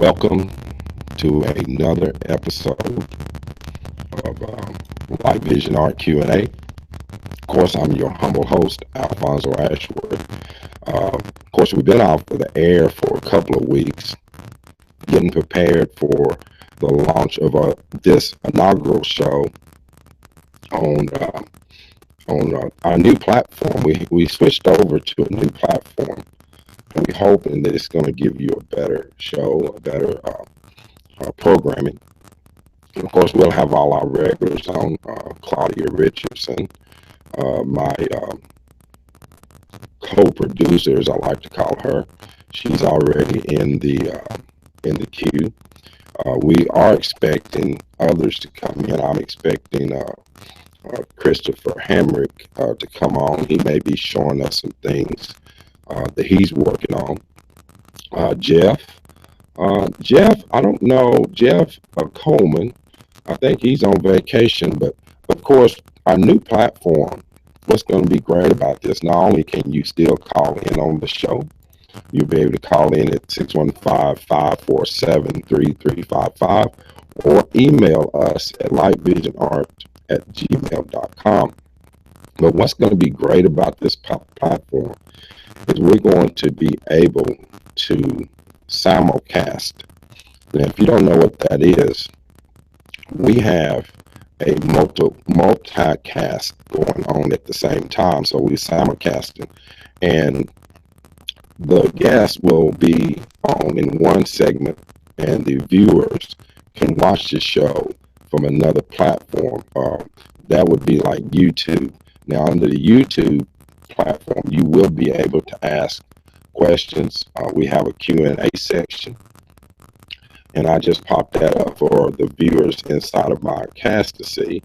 Welcome to another episode of Light Vision Art Q&A. Of course, I'm your humble host, Alfonso Ashworth. Of course, we've been off of the air for a couple of weeks, getting prepared for the launch of this inaugural show on our new platform. We switched over to a new platform, and we're hoping that it's going to give you a better show, a better programming. And of course, we'll have all our regulars on. Claudia Richardson, my co-producer, as I like to call her. She's already in the queue. We are expecting others to come in. I'm expecting Christopher Hamrick to come on. He may be showing us some things that he's working on. Jeff, I don't know, Jeff Coleman, I think he's on vacation, but of course, our new platform, what's going to be great about this, not only can you still call in on the show, you'll be able to call in at 615-547-3355 or email us at lightvisionart@gmail.com. But what's going to be great about this platform is we're going to be able to simulcast. Now, if you don't know what that is, we have a multicast going on at the same time. So we're simulcasting, and the guest will be on in one segment, and the viewers can watch the show from another platform. That would be like YouTube. Now, under the YouTube platform, you will be able to ask questions. We have a Q&A section, and I just popped that up for the viewers inside of my cast to see.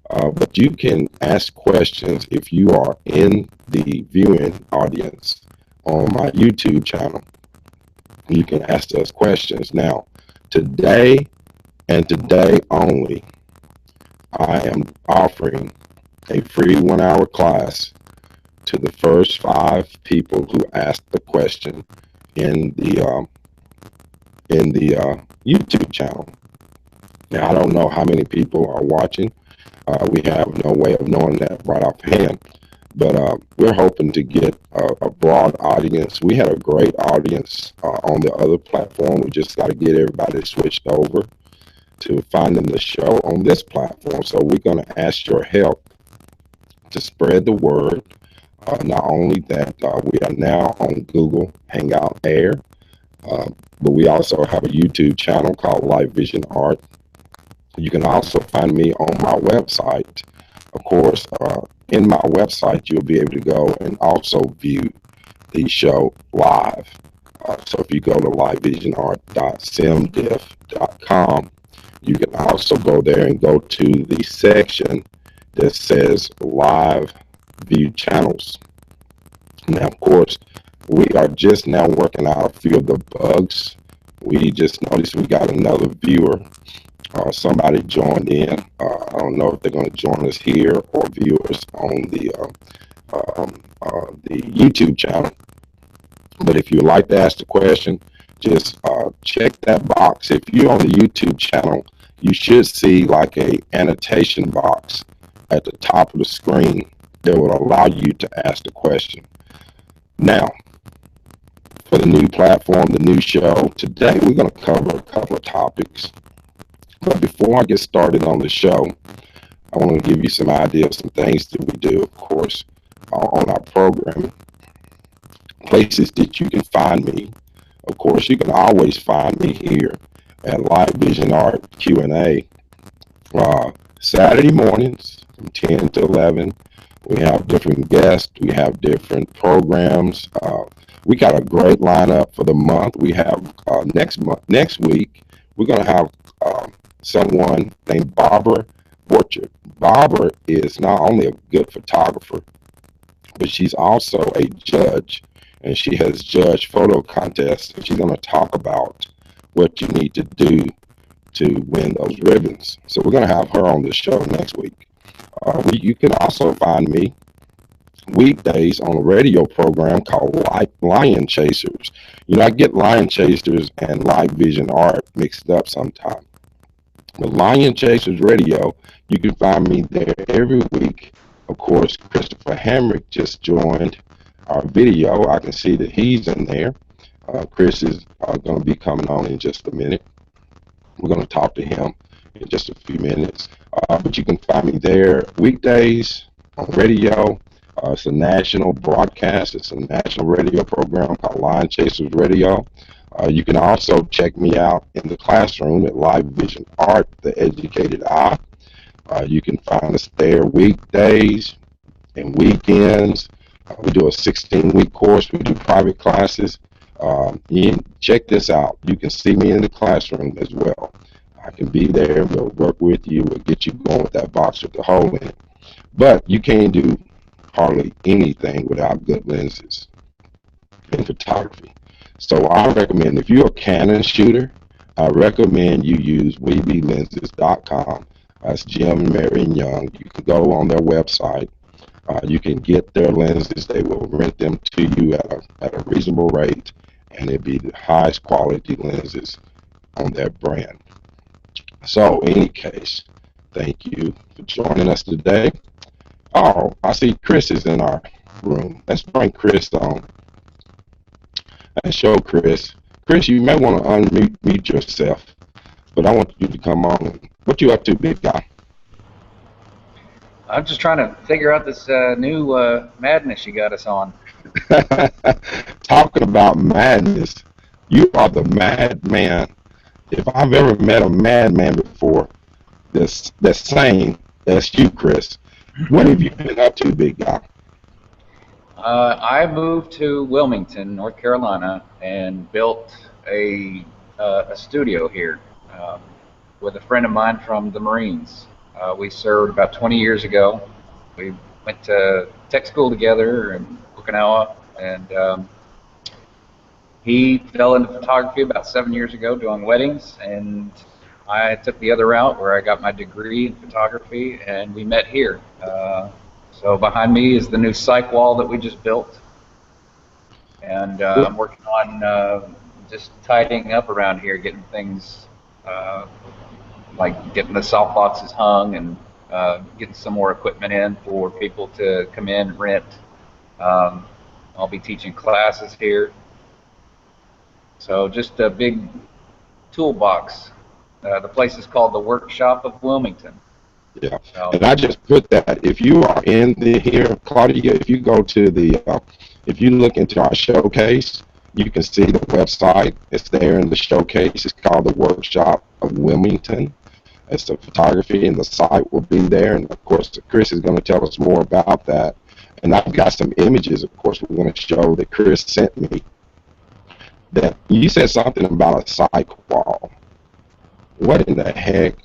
But you can ask questions if you are in the viewing audience on my YouTube channel. You can ask us questions. Now, today and today only, I am offering a free 1-hour class to the first 5 people who asked the question in the YouTube channel. Now, I don't know how many people are watching. We have no way of knowing that right offhand, but we're hoping to get a broad audience. We had a great audience on the other platform. We just got to get everybody switched over to finding the show on this platform. So we're going to ask your help to spread the word. Not only that, we are now on Google Hangout Air, but we also have a YouTube channel called Light Vision Art. You can also find me on my website. Of course, in my website, you'll be able to go and also view the show live. So if you go to lightvisionart.simdiff.com, you can also go there and go to the section that says Live View Channels. Now, of course, we are just now working out a few of the bugs. We just noticed we got another viewer. Somebody joined in. I don't know if they're going to join us here or viewers on the YouTube channel. But if you'd like to ask the question, just check that box. If you're on the YouTube channel, you should see like a annotation box at the top of the screen that will allow you to ask the question. Now, for the new platform, the new show, today we're going to cover a couple of topics. But before I get started on the show, I want to give you some ideas, some things that we do, of course, on our programming. Places that you can find me. Of course, you can always find me here at Light Vision Art Q&A. Saturday mornings from 10 to 11. We have different guests. We have different programs. We got a great lineup for the month. We have next week, we're going to have someone named Barbara Borchard. Barbara is not only a good photographer, but she's also a judge, and she has judged photo contests, and she's going to talk about what you need to do to win those ribbons. So we're going to have her on the show next week. You can also find me weekdays on a radio program called Lion Chasers. You know, I get Lion Chasers and Live Vision Art mixed up sometimes. But Lion Chasers Radio, you can find me there every week. Of course, Christopher Hamrick just joined our video. I can see that he's in there. Chris is going to be coming on in just a minute. We're going to talk to him in just a few minutes. But you can find me there weekdays on radio. It's a national broadcast. It's a national radio program called Lion Chasers Radio. You can also check me out in the classroom at Live Vision Art, The Educated Eye. You can find us there weekdays and weekends. We do a 16-week course. We do private classes. Check this out. You can see me in the classroom as well. I can be there. We'll work with you. We'll get you going with that box with the hole in it. But you can't do hardly anything without good lenses in photography. So I recommend, if you're a Canon shooter, I recommend you use weeblenses.com. That's Jim and Marion Young. You can go on their website. You can get their lenses. They will rent them to you at a reasonable rate, and it'll be the highest quality lenses on their brand. So, in any case, thank you for joining us today. Oh, I see Chris is in our room. Let's bring Chris on. Let's show Chris. Chris, you may want to unmute yourself, but I want you to come on. What you up to, big guy? I'm just trying to figure out this new madness you got us on. Talking about madness, you are the madman. If I've ever met a madman before, that's sane, that's you, Chris. What have you been up to, big guy? I moved to Wilmington, North Carolina, and built a studio here with a friend of mine from the Marines. We served about 20 years ago. We went to tech school together in Okinawa, and he fell into photography about 7 years ago doing weddings, and I took the other route where I got my degree in photography, and we met here. So behind me is the new psych wall that we just built, and I'm working on just tidying up around here, getting things like getting the soft boxes hung and getting some more equipment in for people to come in and rent. I'll be teaching classes here. So just a big toolbox. The place is called the Workshop of Wilmington. Yeah, and I just put that. If you are in here, Claudia, if you go to if you look into our showcase, you can see the website. It's there in the showcase. It's called the Workshop of Wilmington. It's the photography, and the site will be there. And of course, Chris is going to tell us more about that. And I've got some images, of course, we're going to show that Chris sent me. That you said something about a psych wall. What in the heck?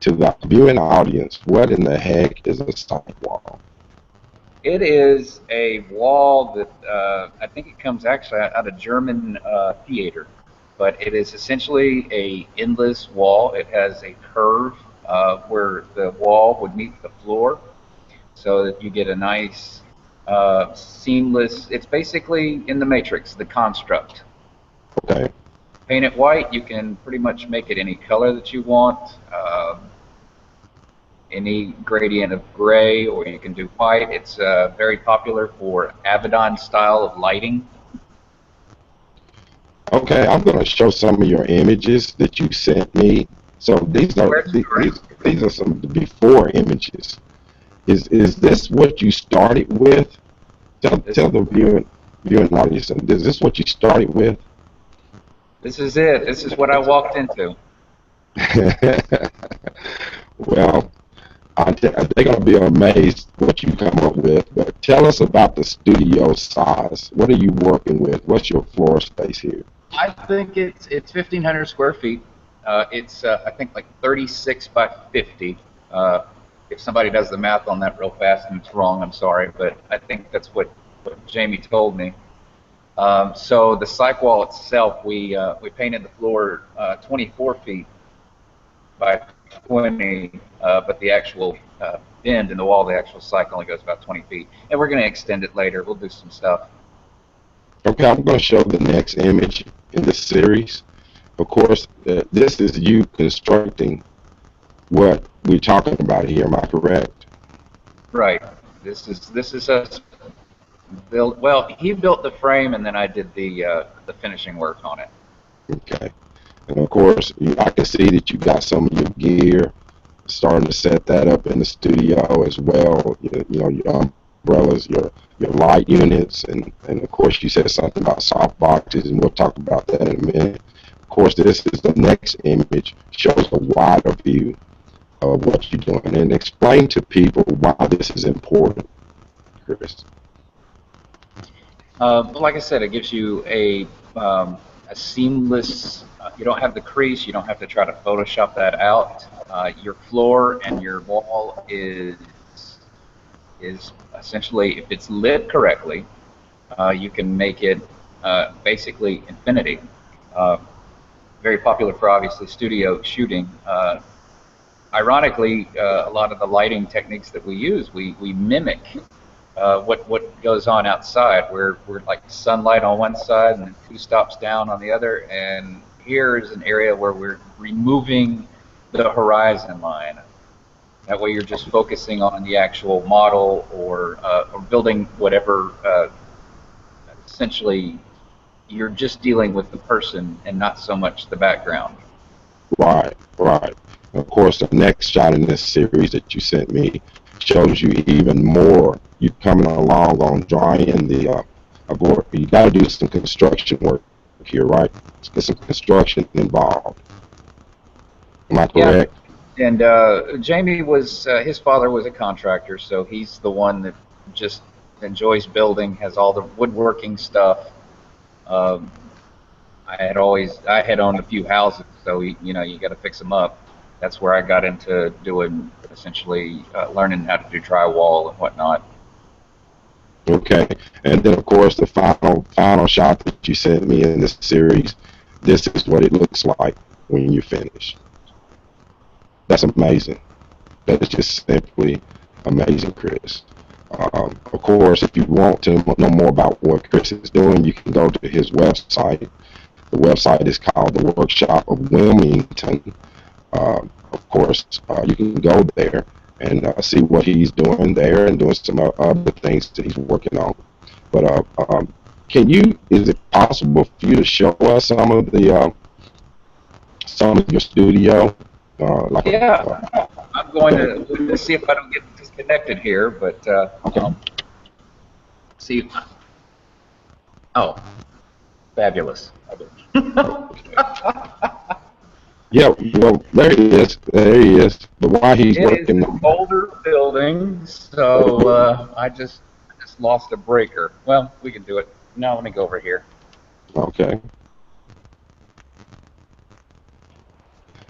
To the viewing audience, what in the heck is a psych wall? It is a wall that I think it comes actually out of German theater, but it is essentially a endless wall. It has a curve where the wall would meet the floor, so that you get a nice seamless. It's basically in the Matrix, the construct. Okay. Paint it white. You can pretty much make it any color that you want. Any gradient of gray, or you can do white. It's very popular for Avedon style of lighting. Okay, I'm going to show some of your images that you sent me. So these are some before images. Is this what you started with? Tell the viewing audience, is this what you started with? This is it. This is what I walked into. Well, they're going to be amazed what you come up with. But tell us about the studio size. What are you working with? What's your floor space here? I think it's 1,500 square feet. It's I think like 36 by 50. If somebody does the math on that real fast and it's wrong, I'm sorry, but I think that's what Jamie told me. So the psych wall itself, we painted the floor 24 feet by 20, but the actual bend in the wall. The actual cycle only goes about 20 feet, and we're going to extend it later. We'll do some stuff. Okay, I'm going to show the next image in this series. Of course, this is you constructing what we're talking about here. Am I correct? Right. This is us built. Well, he built the frame, and then I did the finishing work on it. Okay. And of course, I can see that you got some of your gear, starting to set that up in the studio as well. You know, your umbrellas, your light units, and of course you said something about soft boxes, and we'll talk about that in a minute. Of course, this is the next image, shows a wider view of what you're doing, and explain to people why this is important, Chris. Like I said, it gives you a seamless. You don't have the crease. You don't have to try to Photoshop that out. Your floor and your wall is essentially, if it's lit correctly, you can make it basically infinity. Uh, Very popular for obviously studio shooting. Ironically, a lot of the lighting techniques that we use, we mimic what goes on outside. We're like sunlight on one side and then two stops down on the other. And here is an area where we're removing the horizon line. That way, you're just focusing on the actual model or building whatever. Essentially, you're just dealing with the person and not so much the background. Right, right. Of course, the next shot in this series that you sent me shows you even more. You coming along on drawing the board. You got to do some construction work here, right? Let's get some construction involved. Am I Yeah. correct? And Jamie was his father was a contractor, so he's the one that just enjoys building, has all the woodworking stuff. Um, I had owned a few houses, so you got to fix them up. That's where I got into doing essentially learning how to do drywall and whatnot. Okay. And then, of course, the final shot that you sent me in this series. This is what it looks like when you finish. That's amazing. That is just simply amazing, Chris. Of course, if you want to know more about what Chris is doing, you can go to his website. The website is called the Workshop of Wilmington. Of course, you can go there and see what he's doing there and doing some other things that he's working on. But is it possible for you to show us some of your studio? Yeah, I'm going to see if I don't get disconnected here, but Okay. see. Oh, fabulous. Yeah, well, there he is. There he is. But while he's It is working an older building, so I just lost a breaker. Well, we can do it. No, let me go over here. okay.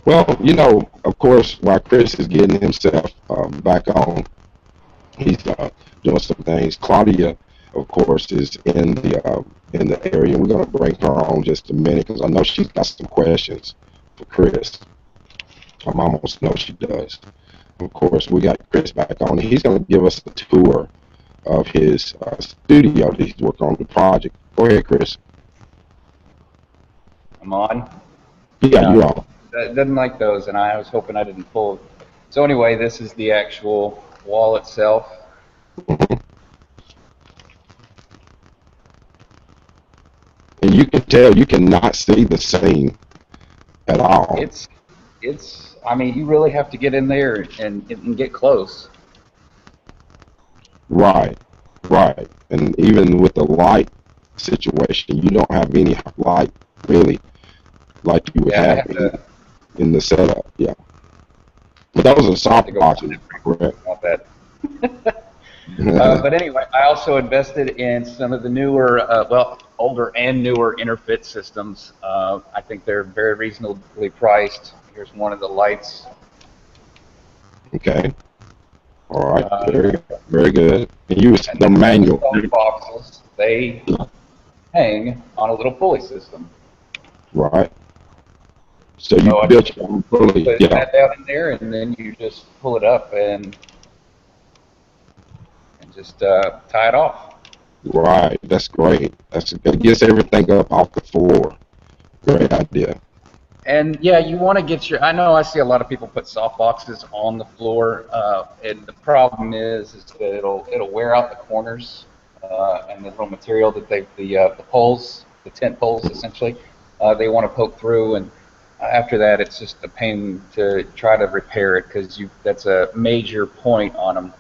Well, of course, while Chris is getting himself back on, he's doing some things. Claudia, of course, is in the area. We're going to bring her on just a minute because I know she's got some questions for Chris. I almost know she does. Of course, we got Chris back on. He's going to give us a tour of his studio that he's working on the project. Go ahead, Chris. I'm on. Yeah, you're on. Didn't like those, and I was hoping I didn't pull. So anyway, this is the actual wall itself. Mhm. And you can tell you cannot see the seam at all. It's. I mean, you really have to get in there and get close. Right, right. And even with the light situation, you don't have any light really like you would Yeah, I have have to. in the setup. Yeah. But those are I have to soft go boxes, find it correct? about that. But anyway, I also invested in some of the newer, older and newer interfit systems. I think they're very reasonably priced. Here's one of the lights. Okay. All right. Uh, Very, very good. And use and the then the manual. soft boxes, they hang on a little pulley system. Right. So you So I just built your own pulley. put Yeah. that down in there, and then you just pull it up, and just tie it off. Right. That's great. That gets everything up off the floor. Great idea. And yeah, you want to get your. I know I see a lot of people put soft boxes on the floor, and the problem is that it'll wear out the corners and the little material that the poles, the tent poles essentially, they want to poke through, and after that it's just a pain to try to repair it because that's a major point on them.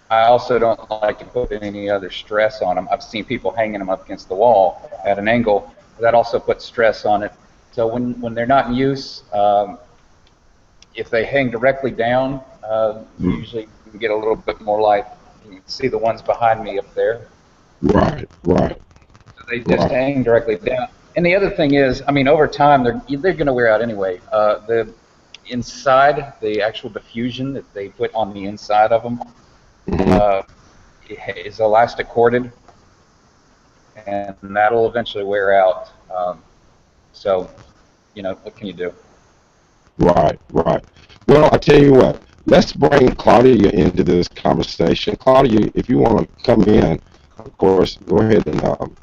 I also don't like to put any other stress on them. I've seen people hanging them up against the wall at an angle. That also puts stress on it. So when they're not in use, if they hang directly down, usually you can get a little bit more light. You can see the ones behind me up there. Right. Right. So they just Right. hang directly down. And the other thing is, I mean, over time they're going to wear out anyway. The inside, the actual diffusion that they put on the inside of them Mhm. uh, is elastic corded, and that'll eventually wear out. So, what can you do? Right. Right. Well, I tell you what. Let's bring Claudia into this conversation. Claudia, if you want to come in, of course, go ahead and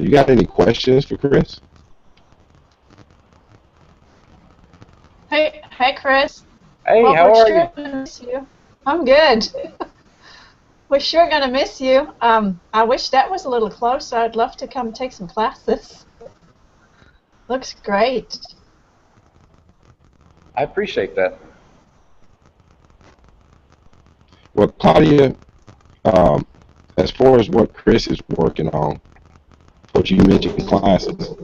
you got any questions for Chris? Hey, Chris. Hey, Well, how we're are you? sure gonna miss you. I'm good. We're sure gonna miss you. I wish that was a little closer. I'd love to come take some classes. Looks great. I appreciate that. Well, Claudia, um, as far as what Chris is working on, what you mentioned classes,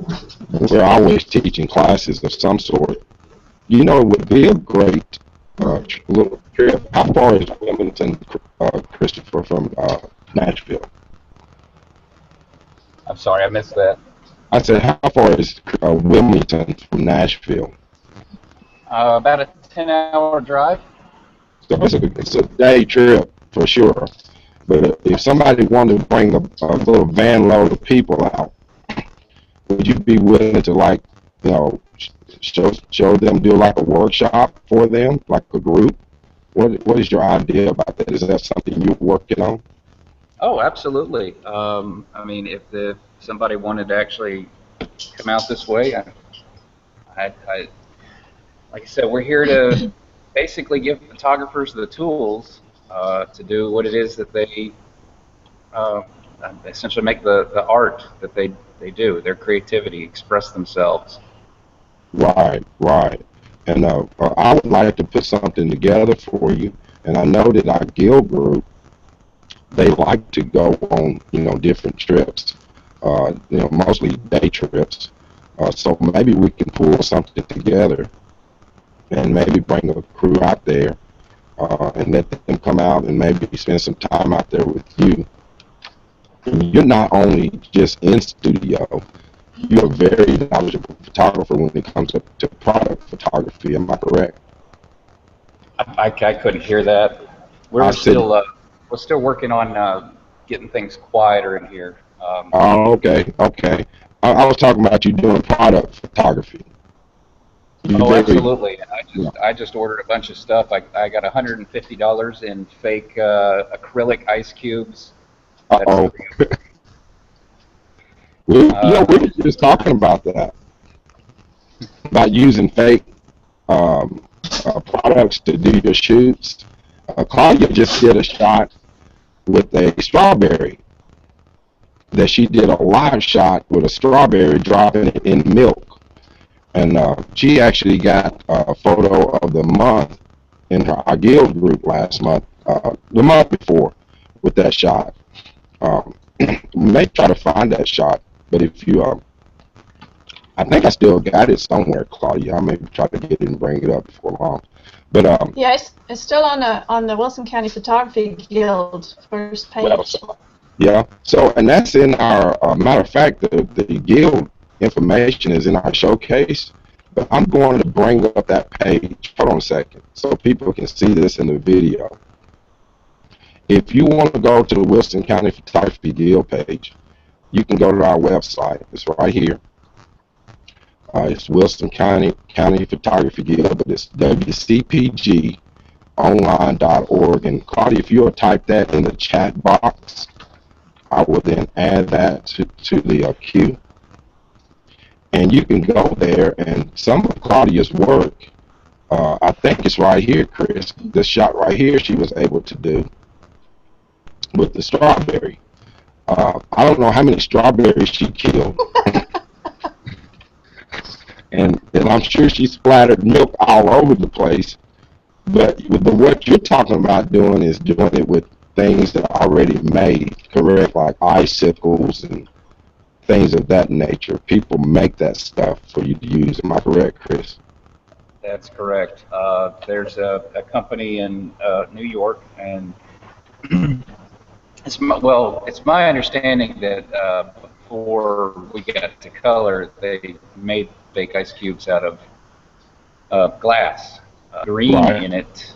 we're always teaching classes of some sort. It would be a great little trip. How far is Wilmington, Christopher, from Nashville? I'm sorry, I missed that. I said, how far is Wilmington from Nashville? About a 10-hour drive. So it's a day trip for sure. But if somebody wanted to bring a little van load of people out, would you be willing to you know, show them, do like a workshop for them, like a group? What is your idea about that? Is that something you're working on? Oh, absolutely. I mean, if somebody wanted to actually come out this way, like I said, we're here to basically give photographers the tools to do what it is that they uh, essentially make the art that they do, their creativity, express themselves. Right, right. And I would like to put something together for you. And I know that our guild group, they like to go on, different trips, mostly day trips. So maybe we can pull something together and maybe bring a crew out there and let them come out and maybe spend some time out there with you. And you're not only just in studio, you're a very knowledgeable photographer when it comes up to product photography. Am I correct? I couldn't hear that. I We're said, still uh, we're still working on getting things quieter in here. oh, okay, okay. I was talking about you doing product photography. You Oh, very, absolutely. yeah. I just ordered a bunch of stuff. I got $150 in fake acrylic ice cubes. That's Uh-oh. three. We were just talking about that, about using fake um, products to do your shoots. Claudia just did a shot with a strawberry that she did a live shot with a strawberry dropping it in milk. And she actually got a photo of the month in our guild group last month, the month before, with that shot. We may try to find that shot, but if you, I think I still got it somewhere, Claudia. I may try to get it and bring it up before long. But Yeah, it's still on the Wilson County Photography Guild first well, page. yeah. So, and that's in our, matter of fact, the guild information is in our showcase. But I'm going to bring up that page. Hold on a second, so people can see this in the video. If you want to go to the Wilson County Photography Guild page, you can go to our website. It's right here. It's Wilson County Photography Guild, but it's WCPG online.org. And Claudia, if you'll type that in the chat box, I will then add that to the queue. And you can go there, and some of Claudia's work, I think it's right here, Chris. This shot right here she was able to do with the strawberry. I don't know how many strawberries she killed. and I'm sure she splattered milk all over the place. But what you're talking about doing is doing it with things that are already made, correct? Like icicles and things of that nature. People make that stuff for you to use. Am I correct, Chris? That's correct. There's a company in New York, and it's my understanding that before we got to color, they made fake ice cubes out of glass. Green Right. in it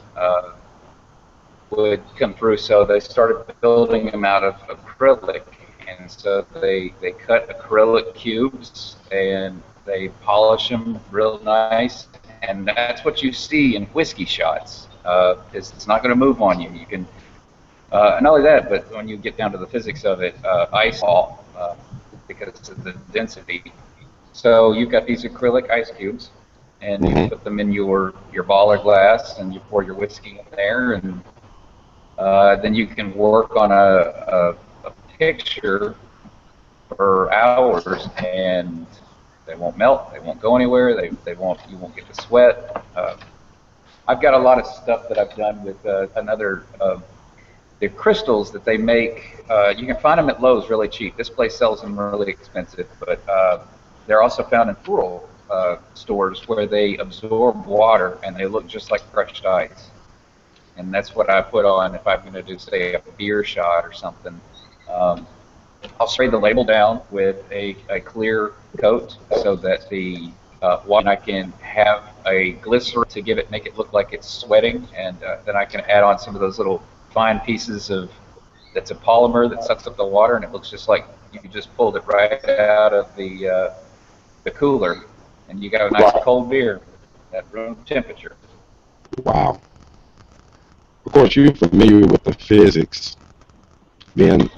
would come through, so they started building them out of acrylic, and so they cut acrylic cubes and they polish them real nice, and that's what you see in whiskey shots. It's not going to move on you. You can, and not only that, but when you get down to the physics of it, ice fall because of the density. So you've got these acrylic ice cubes, and you Mm-hmm. put them in your baller glass, and you pour your whiskey in there, and then you can work on a picture for hours, and they won't melt, they won't go anywhere, you won't get the sweat. I've got a lot of stuff that I've done with another the crystals that they make. You can find them at Lowe's really cheap. This place sells them really expensive, but they're also found in rural stores where they absorb water and they look just like crushed ice. And that's what I put on if I'm going to do, say, a beer shot or something. Um, I'll spray the label down with a clear coat so that the water, I can have a glycerin to make it look like it's sweating, and then I can add on some of those little fine pieces that's a polymer that sucks up the water, and it looks just like you just pulled it right out of the cooler, and you got a nice Wow. cold beer at room temperature. Wow. Of course, you're familiar with the physics, being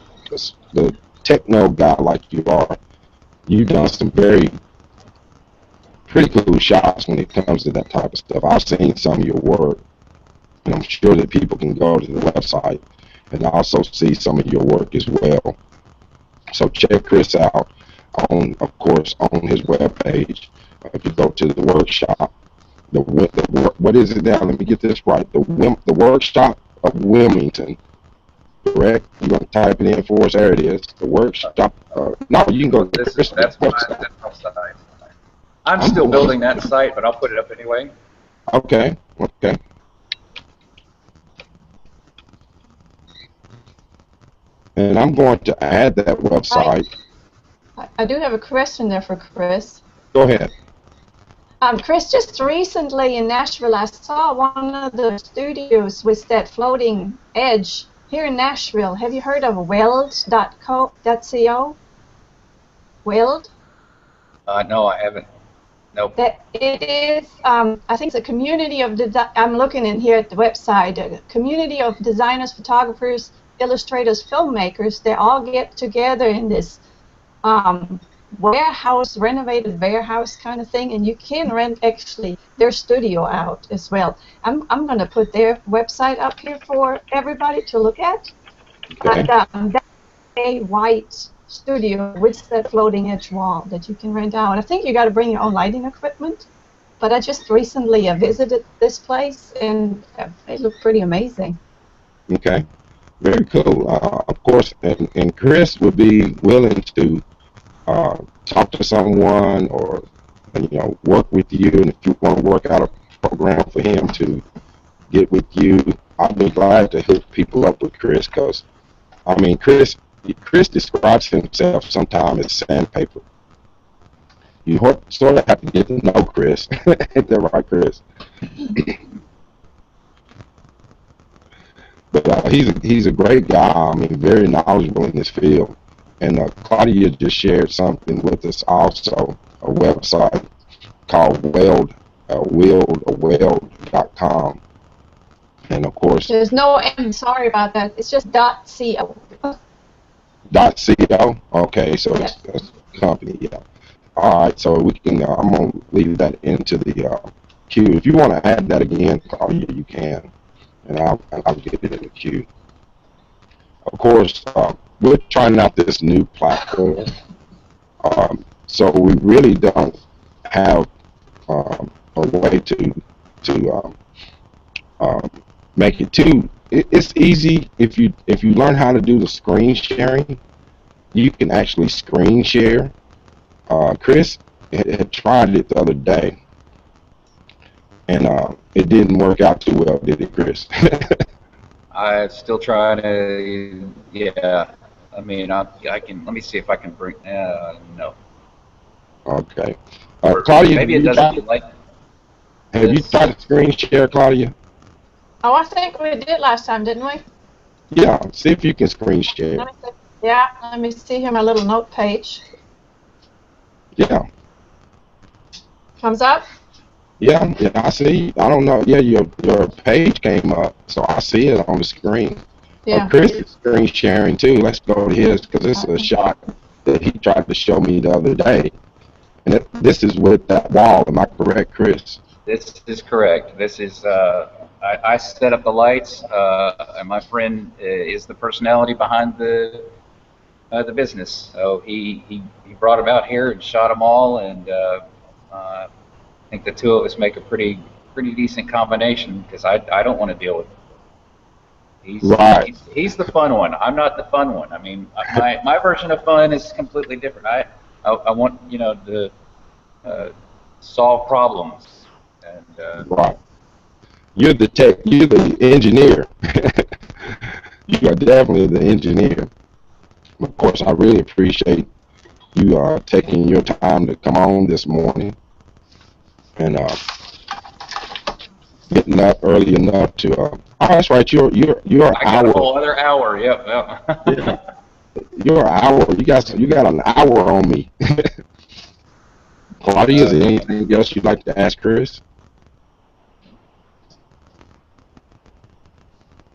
the techno guy like you are. You've done some very pretty cool shots when it comes to that type of stuff. I've seen some of your work, and I'm sure that people can go to the website and also see some of your work as well. So check Chris out of course, on his webpage. If you go to the workshop, what is it now? Let me get this right. The workshop of Wilmington, correct? You're gonna type it in for us. There it is. The workshop. No, you can go to Chris' website. That's my site. I'm still building that site, but I'll put it up anyway. Okay. Okay. And I'm going to add that website. I do have a question there for Chris. Go ahead. Chris, just recently in Nashville, I saw one of the studios with that floating edge here in Nashville. Have you heard of weld.co? Weld? No, I haven't. Nope. That it is, I think it's a community of, I'm looking in here at the website, a community of designers, photographers, illustrators, filmmakers. They all get together in this warehouse, renovated warehouse kind of thing, and you can rent actually their studio out as well. I'm going to put their website up here for everybody to look at. Okay. That's a white studio with that floating edge wall that you can rent out. I think you got to bring your own lighting equipment, but I just recently visited this place, and it looked pretty amazing. Okay. Very cool. Of course, and Chris would be willing to talk to someone or work with you, and if you want to work out a program for him to get with you, I'll be glad to hook people up with Chris, because I mean Chris describes himself sometimes as sandpaper. You sort of have to get to know Chris. Ain't that right, Chris? But he's a great guy. I mean, very knowledgeable in this field. And Claudia just shared something with us also, a website called weld.com. And of course, There's no M. Sorry about that. It's just .co. .co. Okay, so Yes. it's company. Yeah. All right, so we can. I'm gonna leave that into the queue. If you want to add that again, Claudia, you can, and I'll get it in the queue. Of course, we're trying out this new platform, so we really don't have a way to make it too. It's easy if you learn how to do the screen sharing. You can actually screen share. Chris had tried it the other day, and it didn't work out too well, did it, Chris? I'm still trying to, yeah. I mean, I can, let me see if I can bring, no. Okay. Or Claudia, maybe it doesn't like have you this. tried to screen share, Claudia? Oh, I think we did last time, didn't we? Yeah, see if you can screen share. Let me see. Yeah, let me see here my little note page. Yeah. Comes up? Yeah, I see. I don't know. Yeah, your page came up, so I see it on the screen. Yeah. Chris is screen sharing too. Let's go to his because this is a shot that he tried to show me the other day. And this is with that wall. Am I correct, Chris? This is correct. This is, I set up the lights, and my friend is the personality behind the business. So he brought them out here and shot them all, and I think the two of us make a pretty decent combination because I don't want to deal with it. Right. He's the fun one. I'm not the fun one. I mean, my version of fun is completely different. I want, you know, to solve problems, and Right. You're the tech. You're the engineer. You are definitely the engineer. Of course, I really appreciate you taking your time to come on this morning and getting up early enough to. Oh, that's right. You're an I got a hour. whole other hour. Yep. Yeah. You're an hour. You got an hour on me. Claudia, is there anything else you'd like to ask Chris?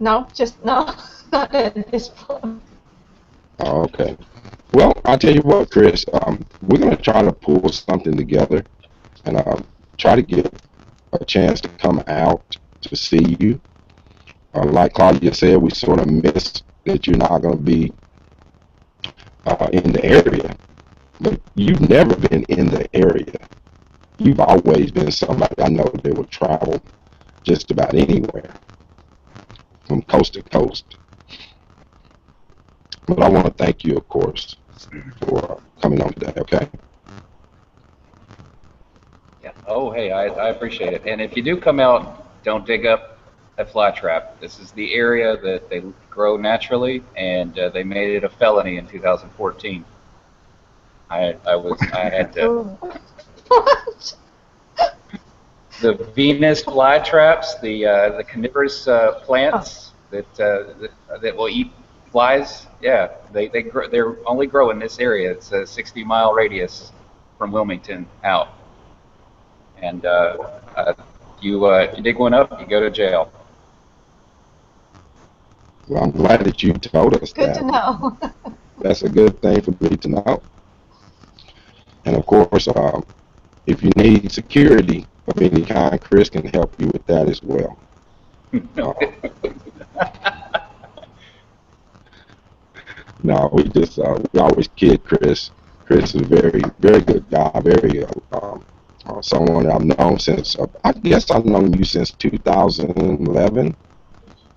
No, just no. Not at this point. Oh, okay. Well, I'll tell you what, Chris. We're gonna try to pull something together and try to get a chance to come out to see you. Like Claudia said, we sort of miss that you're not going to be in the area, but you've never been in the area. You've always been somebody I know that would travel just about anywhere from coast to coast. But I want to thank you, of course, for coming on today, okay? Yeah. Oh, hey, I appreciate it. And if you do come out, don't dig up a fly trap. This is the area that they grow naturally, and they made it a felony in 2014. I had to, What? the Venus fly traps, the coniferous plants that will eat flies. Yeah, they're only grow in this area. It's a 60-mile radius from Wilmington out. And if you dig one up, you go to jail. Well, I'm glad that you told us Good that. to know. That's a good thing for me to know. And of course, if you need security of any kind, Chris can help you with that as well. No, we always kid Chris. Chris is a very, very good guy. Very someone I've known since. I guess I've known you since 2011,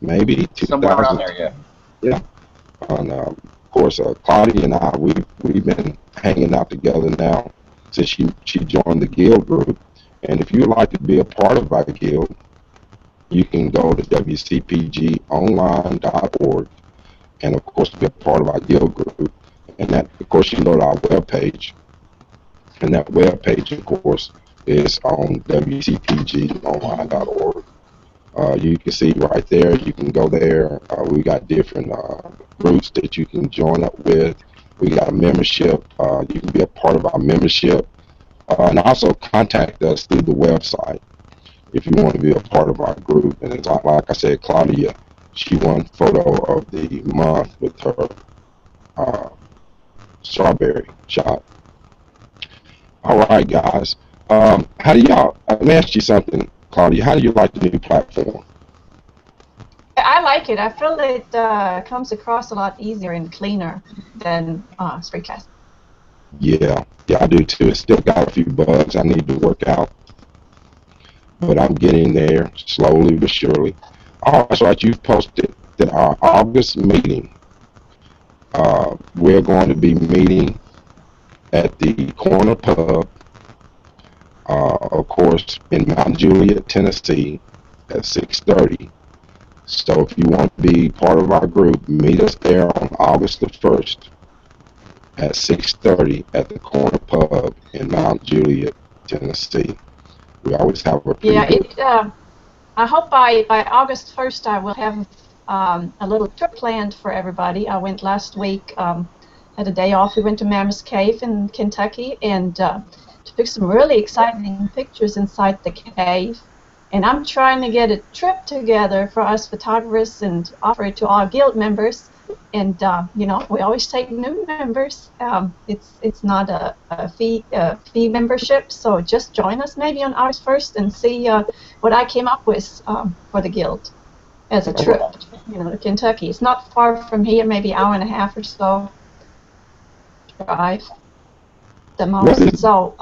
maybe Somewhere around 2000. there, yeah. Yeah. And of course, Claudia and I, we've been hanging out together now since she joined the guild group. And if you'd like to be a part of our guild, you can go to wcpgonline.org and of course be a part of our guild group. And that, of course, you can go to our webpage, and that webpage, of course, is on wcpgonline.org. You can see right there. You can go there. We got different groups that you can join up with. We got a membership. You can be a part of our membership, and also contact us through the website. if you want to be a part of our group. And it's like I said, Claudia, she won photo of the month with her strawberry shot. All right, guys. How do y'all? Let me ask you something, Claudia. How do you like the new platform? I like it. I feel it comes across a lot easier and cleaner than Spreecast. Yeah, I do too. It's still got a few bugs I need to work out, but I'm getting there slowly but surely. Oh, that's right. You posted that our August meeting. We're going to be meeting at the Corner Pub, of course, in Mount Juliet, Tennessee, at 6:30. So if you want to be part of our group, meet us there on August the 1st at 6:30 at the Corner Pub in Mount Juliet, Tennessee. We always have a pretty good. I hope by August 1st I will have a little trip planned for everybody. I went last week, had a day off. We went to Mammoth Cave in Kentucky and took some really exciting pictures inside the cave. And I'm trying to get a trip together for us photographers and offer it to our guild members. And you know, we always take new members. It's not a fee membership, so just join us maybe on August 1st and see what I came up with for the guild as a trip, you know, to Kentucky. It's not far from here, maybe an hour and a half or so drive, the most. So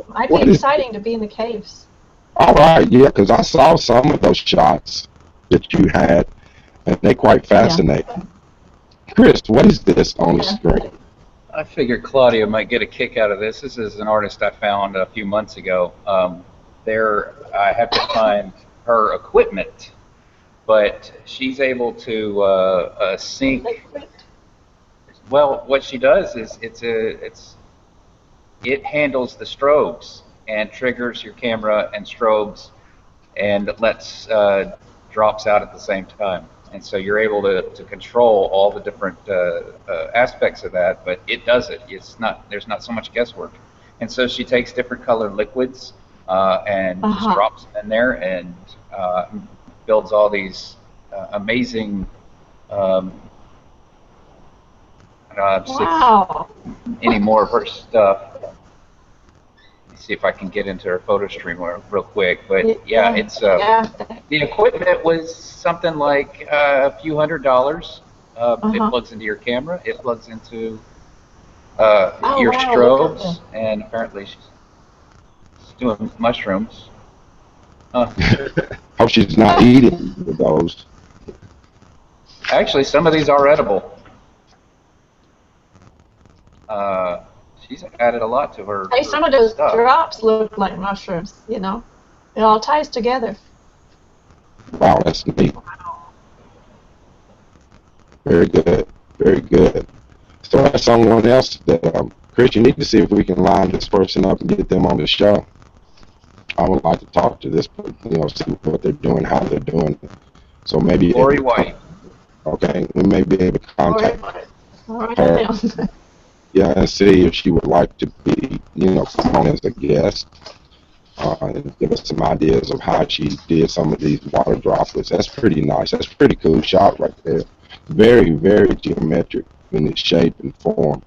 might be exciting to be in the caves. All right, yeah, because I saw some of those shots that you had, and they're quite fascinating. Yeah. Chris, what is this on the screen? I figured Claudia might get a kick out of this. This is an artist I found a few months ago. I have to find her equipment, but she's able to sync. Well, what she does is it handles the strobes and triggers your camera and strobes and lets drops out at the same time. And so you're able to control all the different aspects of that, but it does it. There's not so much guesswork. And so she takes different colored liquids and just drops them in there and builds all these amazing. I don't know any more of her stuff. See if I can get into her photo stream real quick, but yeah, it's the equipment was something like a few $100s. It plugs into your camera, it plugs into your strobes, and apparently she's doing mushrooms. Hope she's not eating those. Actually, some of these are edible. She's added a lot to her. Hey, some of those drops look like mushrooms, you know. It all ties together. Wow, that's neat. Very good, very good. So that's someone else that, Chris, you need to see if we can line this person up and get them on the show. I would like to talk to this, you know, see what they're doing, how they're doing it. So maybe Lori White. Okay, we may be able to contact her. Yeah, and see if she would like to be, you know, come on as a guest and give us some ideas of how she did some of these water droplets. That's pretty nice. That's a pretty cool shot right there. Very, very geometric in its shape and form.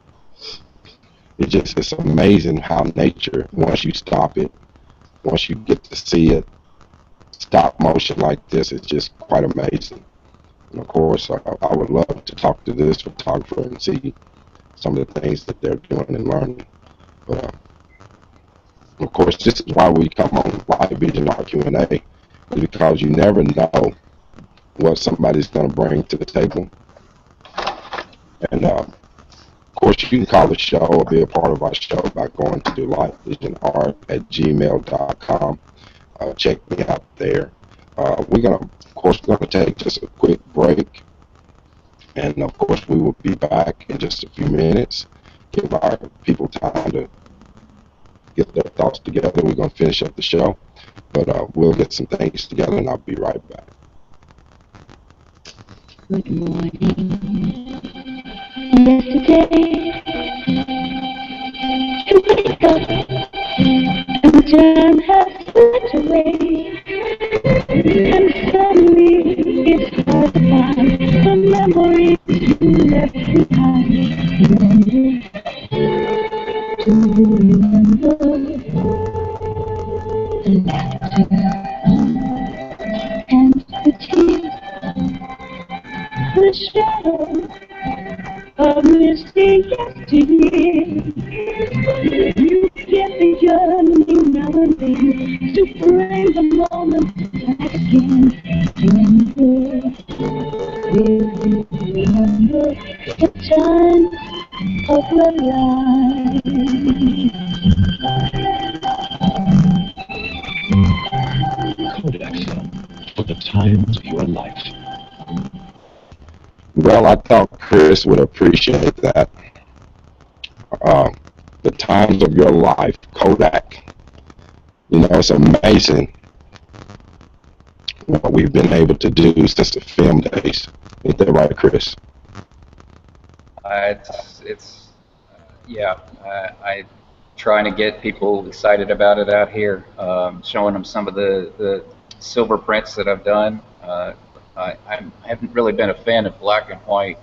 It's amazing how nature, once you stop it, once you get to see it, stop motion like this, it's just quite amazing. And of course, I would love to talk to this photographer and see some of the things that they're doing and learning. But of course, this is why we come on Live Vision Q&A, because you never know what somebody's going to bring to the table. And of course, you can call the show or be a part of our show by going to livevisionart@gmail.com. Check me out there. We're going to take just a quick break. And of course, we will be back in just a few minutes. Give our people time to get their thoughts together. We're going to finish up the show, but we'll get some things together, and I'll be right back. Good morning. Yesterday, to wake up and the germ has slipped away. And suddenly it's all gone. The memories you left behind. Remember the laughter and the tears, the shadow of misty yesteryear. You get the yearning now and then to bring the moment back again. Will you remember the time of your life? Kodak film for the times of your life. Well, I thought Chris would appreciate that. Uh, the times of your life, Kodak. You know, it's amazing what we've been able to do since the film days. Ain't that right, Chris? It's yeah. I trying to get people excited about it out here, showing them some of the silver prints that I've done. I haven't really been a fan of black and white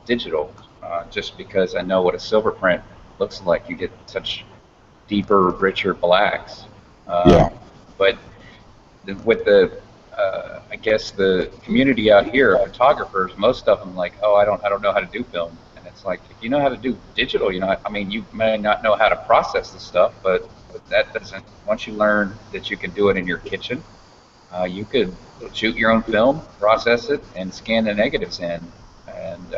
digital, just because I know what a silver print looks like. You get such deeper, richer blacks. Yeah, But with I guess the community out here, photographers, most of them like, oh, I don't know how to do film, and it's like, if you know how to do digital, you know, I mean, you may not know how to process the stuff, but that doesn't. Once you learn that you can do it in your kitchen, you could shoot your own film, process it, and scan the negatives in, and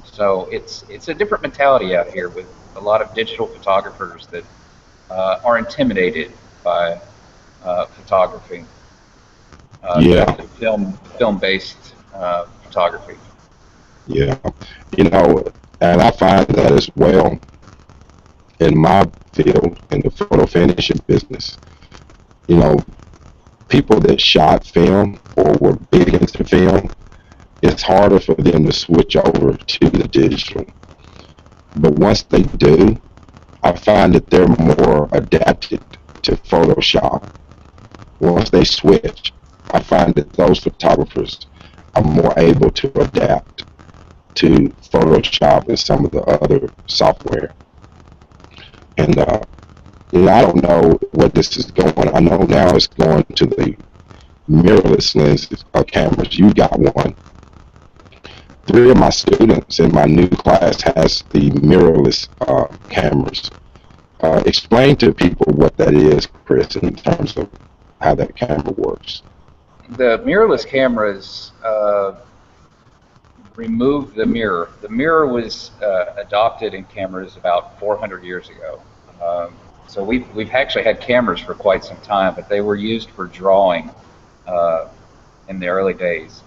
so it's a different mentality out here with a lot of digital photographers that are intimidated by photography, yeah, the film-based photography. yeah. You know, and I find that as well in my field, in the photo finishing business. You know, people that shot film or were big into film, it's harder for them to switch over to the digital. But once they do, I find that they're more adapted to Photoshop. Once they switch, I find that those photographers are more able to adapt to Photoshop and some of the other software. And you know, I don't know what this is going. I know now it's going to the mirrorless lenses cameras. You got one. Three of my students in my new class has the mirrorless cameras. Explain to people what that is, Chris, in terms of how that camera works. The mirrorless cameras remove the mirror. The mirror was adopted in cameras about 400 years ago. So we've actually had cameras for quite some time, but they were used for drawing uh, in the early days.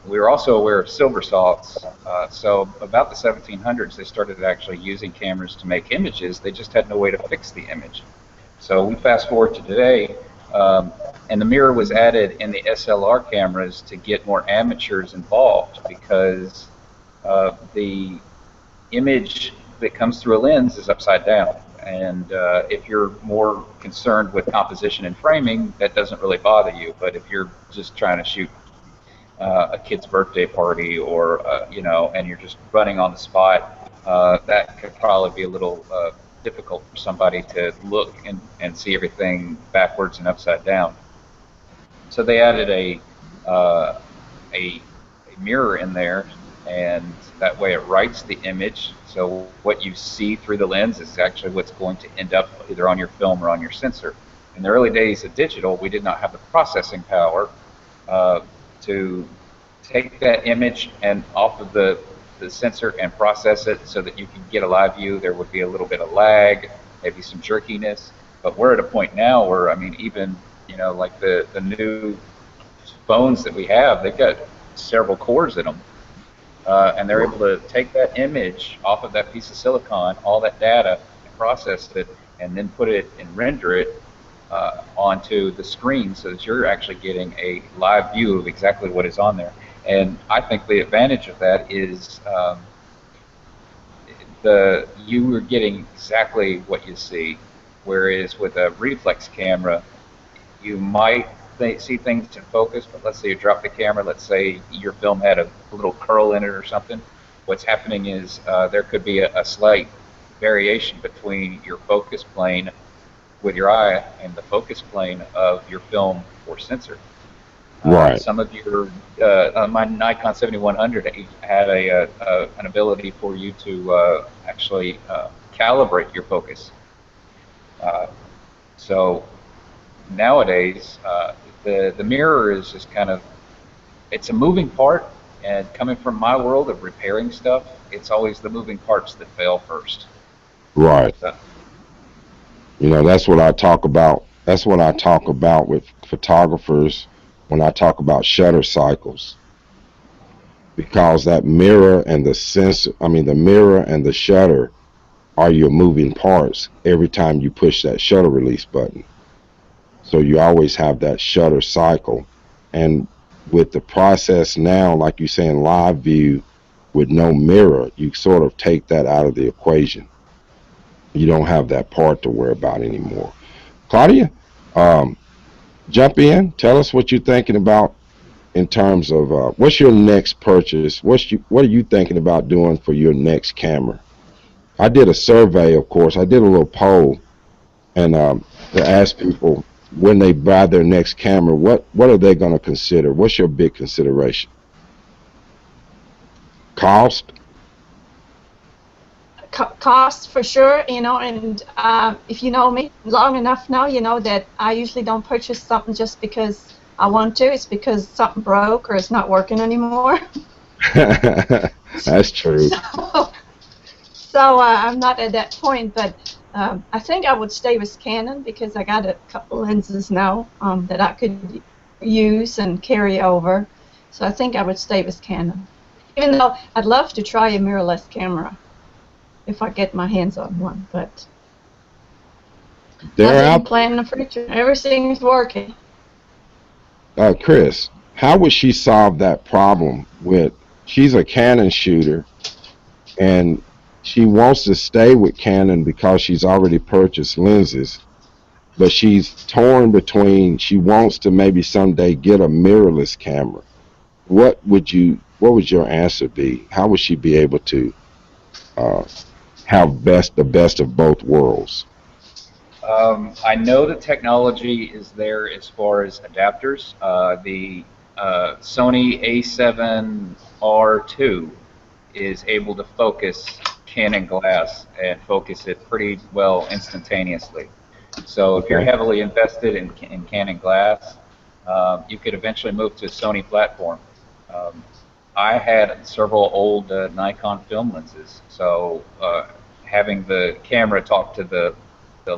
We were also aware of silver salts. So about the 1700s, they started actually using cameras to make images. They just had no way to fix the image. So we fast forward to today, and the mirror was added in the SLR cameras to get more amateurs involved because the image that comes through a lens is upside down. And if you're more concerned with composition and framing, that doesn't really bother you. But if you're just trying to shoot a kid's birthday party or, you know, and you're just running on the spot, that could probably be a little difficult for somebody to look and see everything backwards and upside down. So they added uh, a mirror in there, and that way it writes the image. So what you see through the lens is actually what's going to end up either on your film or on your sensor. In the early days of digital, we did not have the processing power uh, to take that image and off of the sensor and process it so that you can get a live view. There would be a little bit of lag, maybe some jerkiness, but we're at a point now where, I mean, even, you know, like the new phones that we have, they've got several cores in them, and they're able to take that image off of that piece of silicon, all that data, and process it, and then put it and render it onto the screen so that you're actually getting a live view of exactly what is on there. And I think the advantage of that is you are getting exactly what you see, whereas with a reflex camera, you might see things in focus, but let's say you drop the camera, let's say your film had a little curl in it or something. What's happening is there could be a slight variation between your focus plane with your eye and the focus plane of your film or sensor. Right. Some of your, my Nikon 7100 had an ability for you to actually calibrate your focus. So nowadays, the mirror is just kind of, it's a moving part, and coming from my world of repairing stuff, it's always the moving parts that fail first. Right. So, You know, that's what I talk about. That's what I talk about with photographers when I talk about shutter cycles. Because that mirror and the sensor, I mean, the mirror and the shutter are your moving parts every time you push that shutter release button. So you always have that shutter cycle. And with the process now, like you say in live view, with no mirror, you sort of take that out of the equation. You don't have that part to worry about anymore. Claudia, um, jump in. Tell us what you're thinking about in terms of what's your next purchase. What are you thinking about doing for your next camera? I did a survey, of course. I did a little poll, and to ask people when they buy their next camera, what are they going to consider? What's your big consideration? Cost? Cost for sure, you know, and if you know me long enough now, you know that I usually don't purchase something just because I want to. It's because something broke or it's not working anymore. That's true. So I'm not at that point, but I think I would stay with Canon because I got a couple lenses now that I could use and carry over. So I think I would stay with Canon, even though I'd love to try a mirrorless camera if I get my hands on one, but They're nothing out. planned in the future. Everything's working. Chris, how would she solve that problem with, she's a Canon shooter and she wants to stay with Canon because she's already purchased lenses, but she's torn between, she wants to maybe someday get a mirrorless camera. What would your answer be? How would she be able to uh, have the best of both worlds? I know the technology is there as far as adapters. The Sony A7R2 is able to focus Canon glass and focus it pretty well instantaneously. So if you're Okay. heavily invested in Canon glass, you could eventually move to a Sony platform. Um, I had several old Nikon film lenses, so having the camera talk to the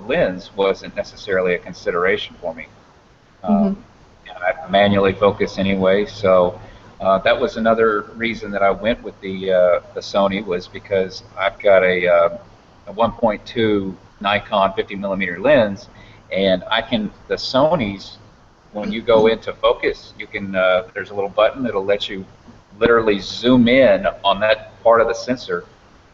lens wasn't necessarily a consideration for me. Hmm. And I manually focus anyway, so that was another reason that I went with the Sony, was because I've got a 1.2 Nikon 50 millimeter lens, and the Sony's, when you go into focus, you can there's a little button that'll let you literally zoom in on that part of the sensor.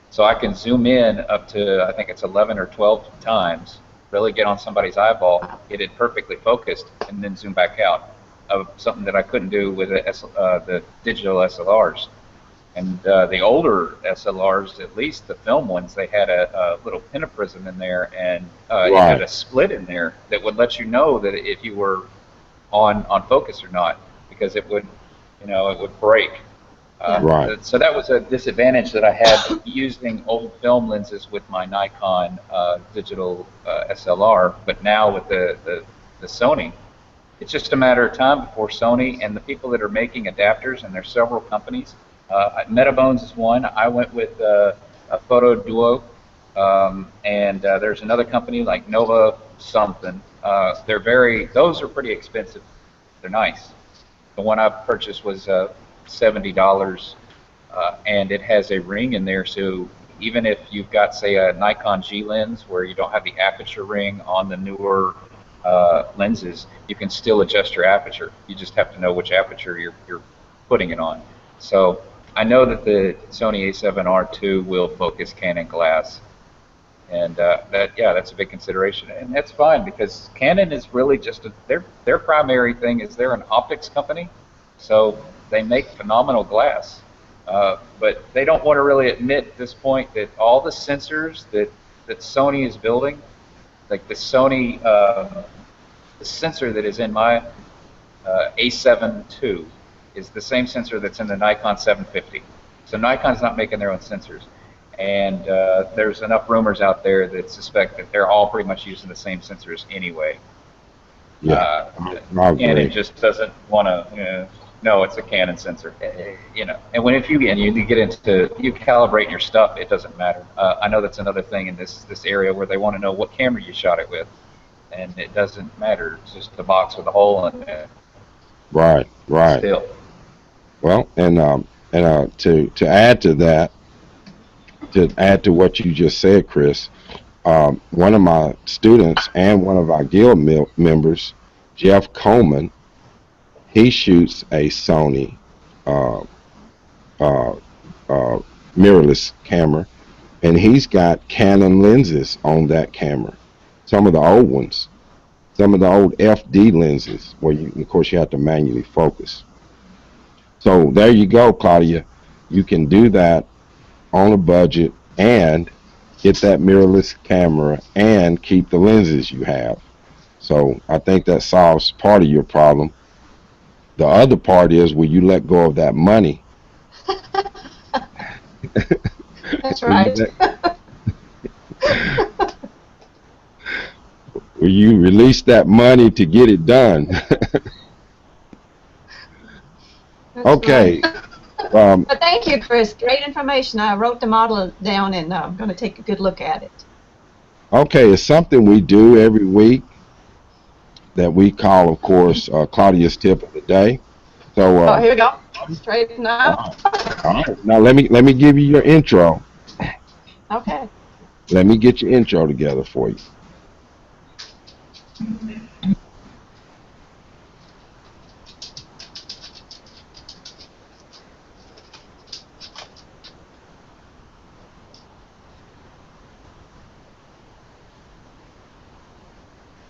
So I can zoom in up to, I think it's 11 or 12 times, really get on somebody's eyeball, get it perfectly focused, and then zoom back out, of something that I couldn't do with the digital SLRs. And the older SLRs, at least the film ones, they had a little pentaprism in there, and it had Right, a split in there that would let you know that if you were on focus or not, because it would, it would break. Yeah. right. So that was a disadvantage that I had using old film lenses with my Nikon digital SLR. But now with the Sony, it's just a matter of time before Sony and the people that are making adapters, and there's several companies. Metabones is one. I went with a Photo Duo, and there's another company like Nova something. Those are pretty expensive. They're nice. The one I purchased was $70, and it has a ring in there. So even if you've got, say, a Nikon G lens where you don't have the aperture ring on the newer lenses, you can still adjust your aperture. You just have to know which aperture you're putting it on. So I know that the Sony A7R II will focus Canon glass. And that's a big consideration, and that's fine because Canon is really just their primary thing is they're an optics company, so they make phenomenal glass, but they don't want to really admit at this point that all the sensors that Sony is building, like the sensor that is in my A7 II, is the same sensor that's in the Nikon 750. So Nikon's not making their own sensors. And there's enough rumors out there that suspect that they're all pretty much using the same sensors anyway. Yeah, Canon just doesn't want to. No, it's a Canon sensor. And if you get into you calibrate your stuff, it doesn't matter. I know that's another thing in this area where they want to know what camera you shot it with, and it doesn't matter. It's just a box with a hole in it. Right. Still. Well, and to add to that. To add to what you just said, Chris, one of my students and one of our guild members, Jeff Coleman, he shoots a Sony uh, uh, mirrorless camera, and he's got Canon lenses on that camera. Some of the old ones, some of the old FD lenses, where of course, you have to manually focus. So there you go, Claudia. You can do that on a budget and get that mirrorless camera and keep the lenses you have. So I think that solves part of your problem. The other part is, will you let go of that money? That's right. Will you release that money to get it done? Okay. Right. But thank you, Chris. Great information. I wrote the model down, and I'm going to take a good look at it. Okay, it's something we do every week that we call, of course, Claudia's tip of the day. So here we go. Straighten up. all right. Now let me give you your intro. Okay. Let me get your intro together for you.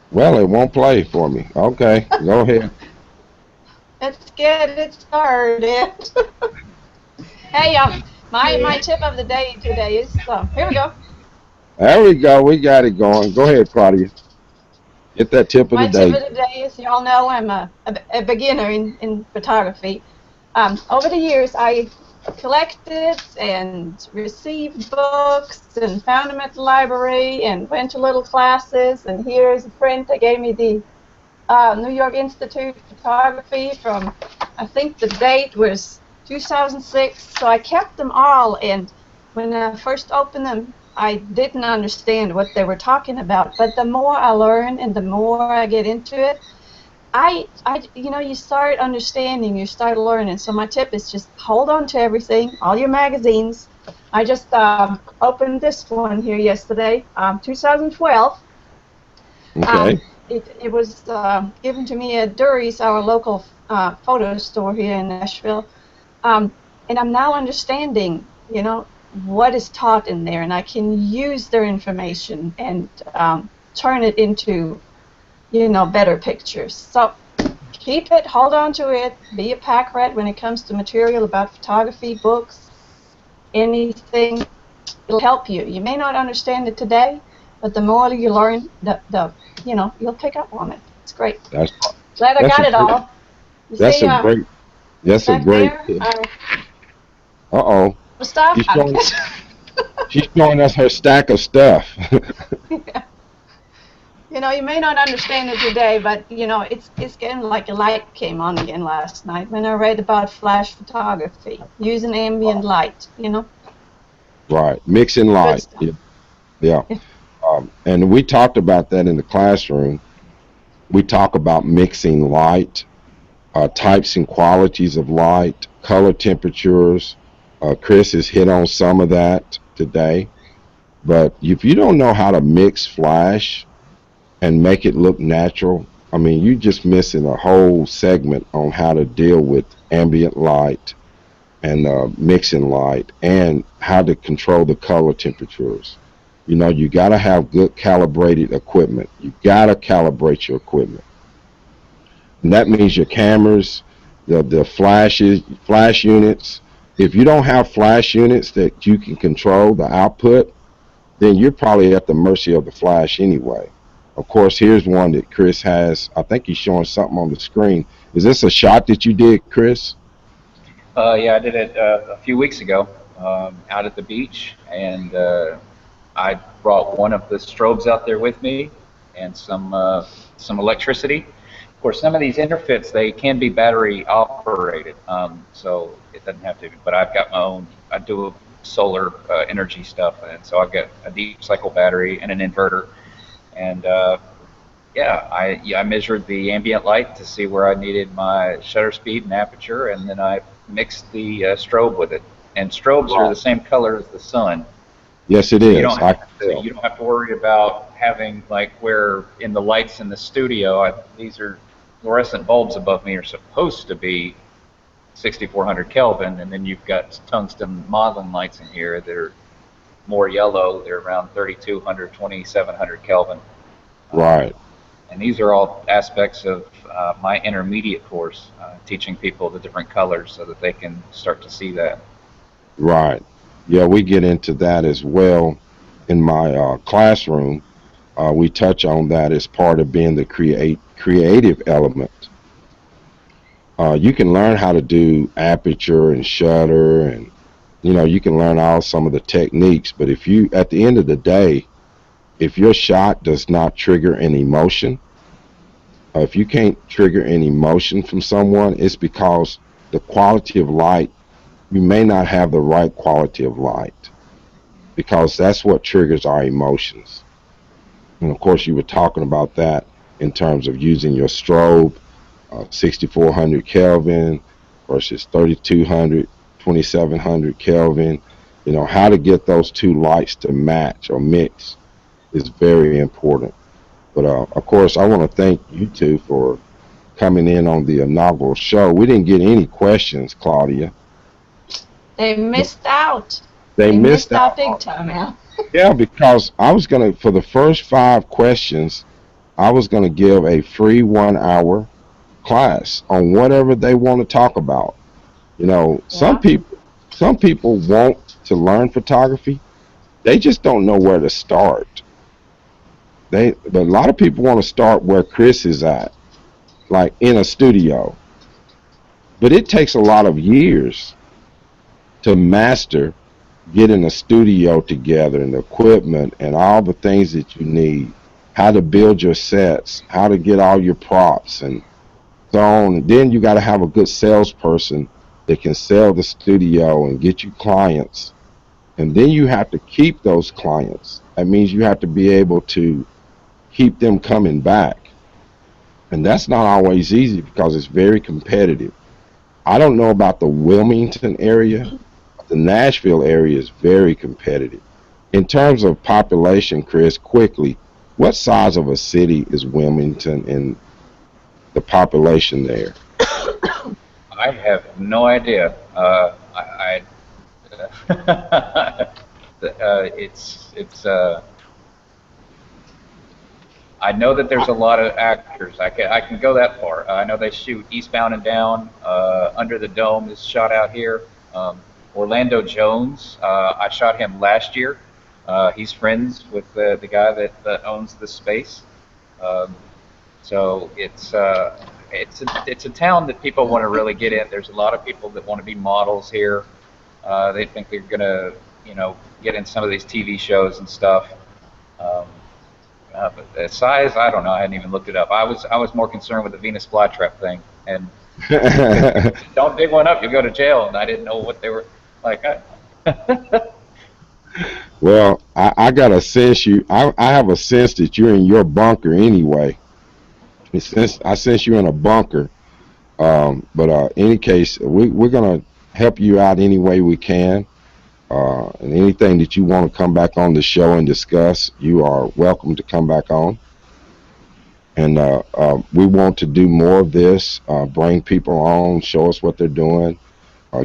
Well, it won't play for me. Okay, go ahead. Let's get it started. Hey, my tip of the day today is here we go. There we go. We got it going. Go ahead, Claudia. Get that tip of the My tip day. of the day is, y'all know I'm a beginner in photography. Over the years, I collected and received books and found them at the library and went to little classes. And here's a friend that gave me the New York Institute of Photography from, I think the date was 2006. So I kept them all, and when I first opened them, I didn't understand what they were talking about. But the more I learn and the more I get into it, you start understanding, you start learning. So my tip is just hold on to everything, all your magazines. I just opened this one here yesterday, 2012. Okay. It was given to me at Dury's, our local photo store here in Nashville. And I'm now understanding, what is taught in there, and I can use their information and turn it into better pictures. So keep it, hold on to it, be a pack rat when it comes to material about photography, books, anything. It'll help you. You may not understand it today, but the more you learn, you'll pick up on it. It's great. Glad I got it all. That's a great. That's a great. Uh-oh. Stuff. She's showing us her stack of stuff. Yeah. You may not understand it today, but it's getting like a light came on again last night when I read about flash photography using ambient light. Right, mixing light. Yeah. And we talked about that in the classroom. We talk about mixing light, types and qualities of light, color temperatures. Chris has hit on some of that today. But if you don't know how to mix flash and make it look natural, I mean, you're just missing a whole segment on how to deal with ambient light and mixing light and how to control the color temperatures. You know, you got to have good calibrated equipment. You got to calibrate your equipment. And that means your cameras, the flashes, flash units. If you don't have flash units that you can control the output, then you're probably at the mercy of the flash anyway. Of course, here's one that Chris has. I think he's showing something on the screen. Is this a shot that you did, Chris? Yeah, I did it a few weeks ago out at the beach, and I brought one of the strobes out there with me and some electricity. Of course, some of these interfits, they can be battery operated, so it doesn't have to. But I've got my own. I do solar energy stuff, and so I've got a deep cycle battery and an inverter. And I measured the ambient light to see where I needed my shutter speed and aperture, and then I mixed the strobe with it. And strobes are the same color as the sun. Yes, it So is. I can so tell. you don't have to worry about having like where in the lights in the studio, these are fluorescent bulbs above me are supposed to be 6400 Kelvin, and then you've got tungsten modeling lights in here that are more yellow. They're around 3200, 2700 Kelvin. Um, Right, and these are all aspects of my intermediate course, teaching people the different colors so that they can start to see that. right. Yeah, we get into that as well in my classroom. We touch on that as part of being the creative element. You can learn how to do aperture and shutter, and you know you can learn all some of the techniques. But if you, at the end of the day, if your shot does not trigger an emotion, if you can't trigger an emotion from someone, it's because the quality of light, you may not have the right quality of light, because that's what triggers our emotions. And of course, you were talking about that in terms of using your strobe, 6400 Kelvin versus 3200, 2700 Kelvin. You know, how to get those two lights to match or mix is very important. But of course, I want to thank you two for coming in on the inaugural show. We didn't get any questions, Claudia. They missed out. They They missed missed out out. big time, yeah. Yeah, because I was going to, for the first 5 questions, I was going to give a free 1 hour class on whatever they want to talk about. You know, Yeah. some people want to learn photography. They just don't know where to start. But a lot of people want to start where Chris is at, like in a studio. But it takes a lot of years to master getting a studio together and the equipment and all the things that you need, how to build your sets, how to get all your props and so on. And then you got to have a good salesperson that can sell the studio and get you clients. And then you have to keep those clients. That means you have to be able to keep them coming back. And that's not always easy because it's very competitive. I don't know about the Wilmington area. The Nashville area is very competitive. In terms of population, Chris, quickly, what size of a city is Wilmington and the population there? I have no idea. It's I know that there's a lot of actors. I can go that far. I know they shoot Eastbound and Down. Under the Dome is shot out here. Orlando Jones, I shot him last year. He's friends with the guy that owns the space. Um, so it's a town that people want to really get in. There's a lot of people that want to be models here. They think they're gonna, get in some of these TV shows and stuff. Um, but the size, I don't know. I hadn't even looked it up. I was more concerned with the Venus flytrap thing, and don't dig one up, you'll go to jail. And I didn't know what they were like. Well, I got a sense I have a sense that you're in your bunker anyway. I sense you're in a bunker. But any case, we're gonna help you out any way we can. And anything that you want to come back on the show and discuss, you are welcome to come back on. And we want to do more of this. Bring people on, show us what they're doing.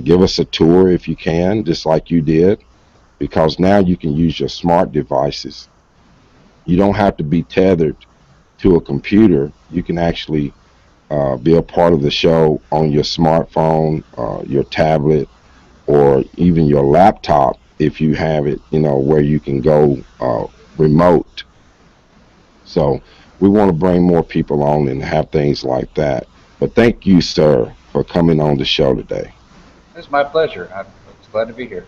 Give us a tour if you can, just like you did. because now you can use your smart devices. You don't have to be tethered to a computer. You can actually be a part of the show on your smartphone, your tablet, or even your laptop if you have it, where you can go remote. So we want to bring more people on and have things like that. But thank you, sir, for coming on the show today. It's my pleasure. I was glad to be here.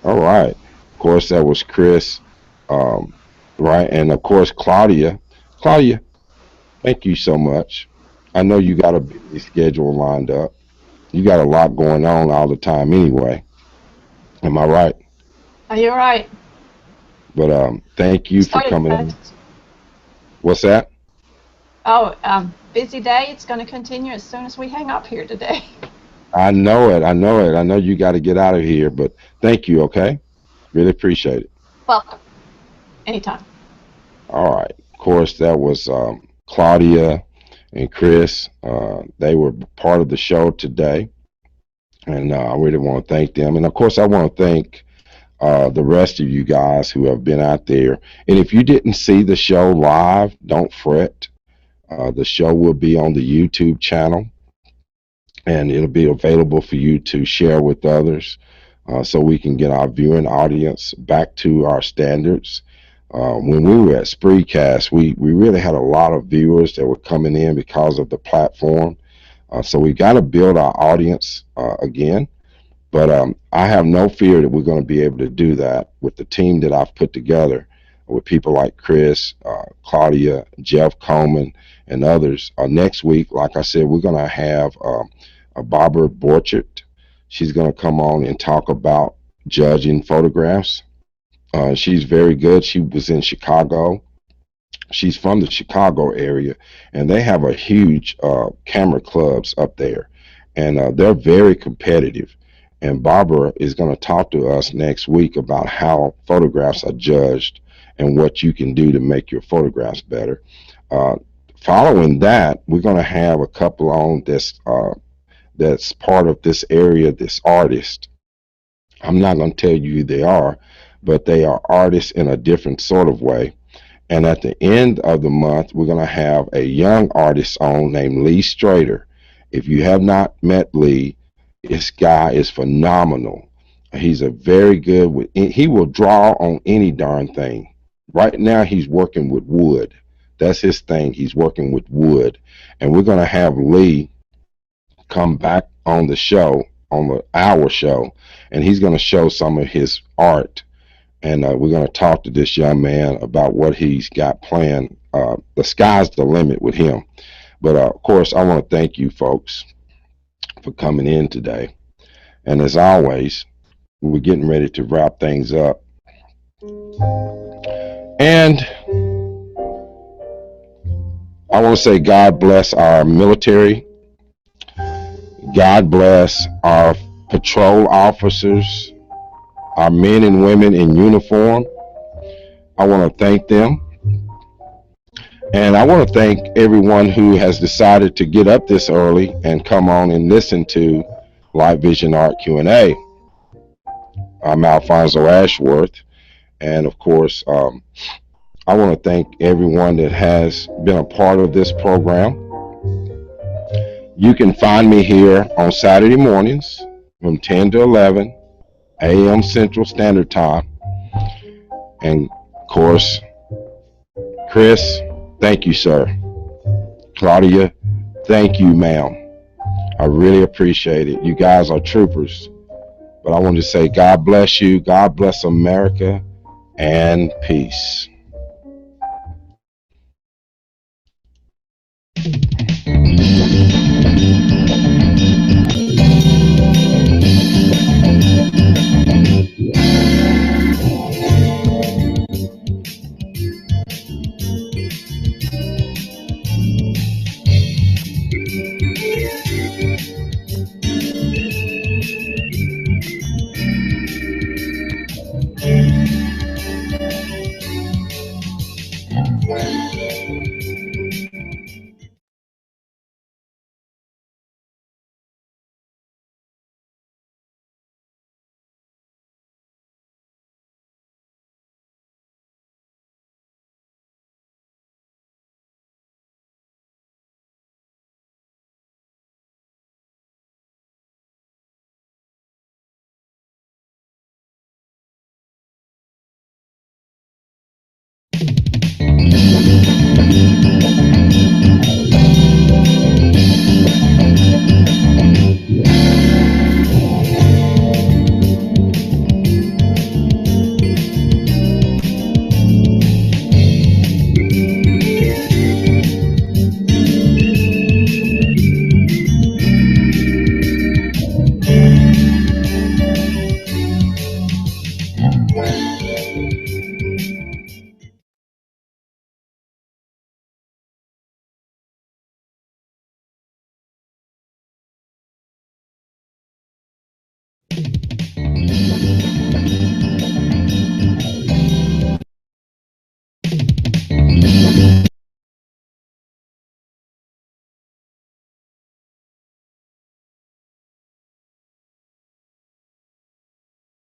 All right. Of course, that was Chris, um, right? And of course, Claudia. Claudia, thank you so much. I know you got a busy schedule lined up. You got a lot going on all the time anyway. Am I right? You're right. But thank you for Started coming at, on. What's that? oh, busy day. It's going to continue as soon as we hang up here today. I know it. I know it. I know you got to get out of here, but thank you, okay? Really appreciate it. Welcome. Anytime. All right. Of course, that was Claudia and Chris. They were part of the show today, and I really want to thank them. And of course, I want to thank the rest of you guys who have been out there. And if you didn't see the show live, don't fret. The show will be on the YouTube channel, and it'll be available for you to share with others, so we can get our viewing audience back to our standards. When we were at Spreecast, we really had a lot of viewers that were coming in because of the platform. So we got to build our audience again. But I have no fear that we're going to be able to do that with the team that I've put together, with people like Chris, Claudia, Jeff Coleman, and others. Next week, like I said, we're going to have Barbara Borchert. She's going to come on and talk about judging photographs. She's very good. She was in Chicago. She's from the Chicago area, and they have a huge camera clubs up there, and they're very competitive. And Barbara is going to talk to us next week about how photographs are judged and what you can do to make your photographs better. Uh, Following that, we're going to have a couple on that's part of this area, this artist. I'm not going to tell you who they are, but they are artists in a different sort of way. And at the end of the month, we're going to have a young artist on named Lee Strader. If you have not met Lee, this guy is phenomenal. He's a very good he will draw on any darn thing. Right now, he's working with wood. That's his thing. He's working with wood. And we're going to have Lee come back on the show, on our show, and he's going to show some of his art. And we're going to talk to this young man about what he's got planned. The sky's the limit with him. But of course, I want to thank you folks for coming in today. And as always, we're getting ready to wrap things up. And I want to say God bless our military. God bless our patrol officers, our men and women in uniform. I want to thank them. And I want to thank everyone who has decided to get up this early and come on and listen to Light Vision Art Q&A. I'm Alfonso Ashworth. And of course, I want to thank everyone that has been a part of this program. You can find me here on Saturday mornings from 10 to 11 a.m. Central Standard Time. And of course, Chris, thank you, sir. Claudia, thank you, ma'am. I really appreciate it. You guys are troopers. But I want to say God bless you, God bless America, and peace.